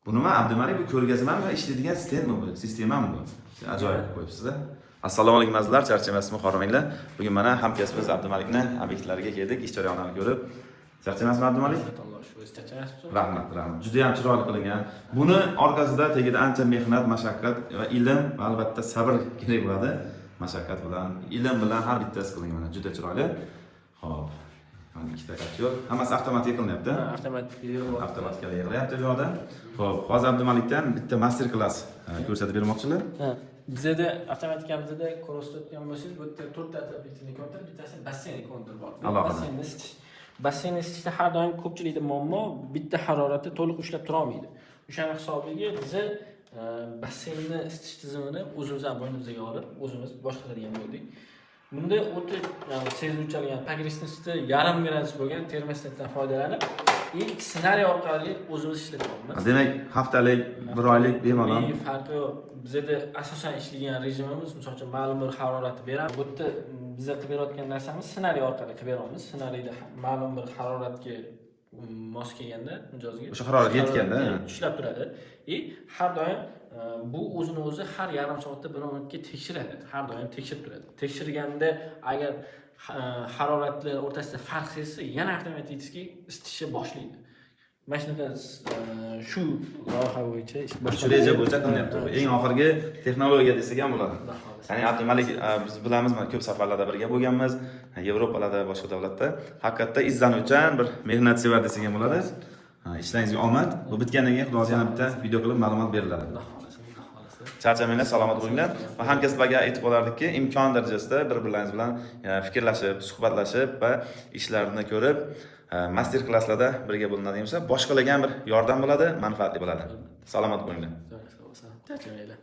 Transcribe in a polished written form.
Bu nima Abdumalik bu ko'rgazmami va ishlaydigan stendmi bu? Sistemami bu? Ajoyib qo'yibsiz-da. Assalomu alaykum azizlar, charchamasizmi, xorimanglar. Bugun mana hamkasbimiz Abdumalikning obyektlariga keldik, ish jarayonlarini ko'rib. Charchamasizmi Abdumalik? Rahmat, rahmat. Juda ham chiroyli qilingan. Buni orqasida tagida ancha mehnat, mashaqqat va ilm va albatta sabr kerak bo'ladi. Mashaqqat bilan, ilm bilan har bittasi qilingan. Mana juda chiroyli. Xo'p. Mana ikkita kapyor. Hammasi avtomatik qilinyapti. Avtomatik yig'ilyapti bu yerda. Xo'p, hozir Abdumalikdan bitta master klass ko'rsatib bermoqchilar. Bizda avtomatikimizda ko'rsatgan bo'lsangiz, bu yerda 4 ta obyektni kontur, bittasi basseyn kontur bor. Basseynni isitish. Basseynni isitishda har doim ko'pchilikda muammo bitta haroratni to'liq ushlab tura olmaydi. O'shaning hisobiga biz basseynni isitish tizimini o'zimizdan bo'ynimizga olib, o'zimiz boshqaradigan bo'ldik. Bunda o'ta sezuvchalgan progressivnosti 1,5 gradus bo'lgan termostatdan foydalanib, ilk ssenariy orqali o'zimiz ishlatyapmiz. Demak, haftalik, bir oylik bemalol. Farqi yo'q. Bizda asosan ishlagan rejimimiz, masalan, ma'lum bir haroratni beramiz. Bu yerda biz qilib berayotgan narsamiz ssenariy orqali qilib beramiz. Ssenariyda ma'lum bir haroratga mos kelganda, mijozga o'sha harorat yetganda ushlab turadi. Har doim bu o'zini o'zi har yarim soatda 1 minutga tekshiradi. Har doim tekshirib turadi. Tekshirganda agar haroratlar o'rtasida farq sezsa, yana avtomatik isitishni boshlaydi. Mana shunaqa shu loyiha bo'yicha ish shu reja bo'yicha qilyapti. Eng oxirgi texnologiya desak ham bo'ladi. Ya'ni Abdumalik biz bilamiz, mana ko'p safarlarda birga bo'lganmiz, Yevropalarda, boshqa davlatda. Haqiqatda izlanuvchan bir mehnatsevar desak ham bo'ladi. Ishlaringizga omad. Bu bitgandan keyin xudo yana bitta video qilib ma'lumot beriladi. Charchamanglar, salomat bo'linglar. Va hamkasblarga aytib qo'yardikki, imkon darajasida bir-birlaringiz bilan fikrlashib, suhbatlashib va ishlarni ko'rib, master klasslarda birga bo'linadigan bo'lsa, boshqalarga ham bir yordam bo'ladi, manfaatli bo'ladi. Salomat bo'linglar. Charchamanglar.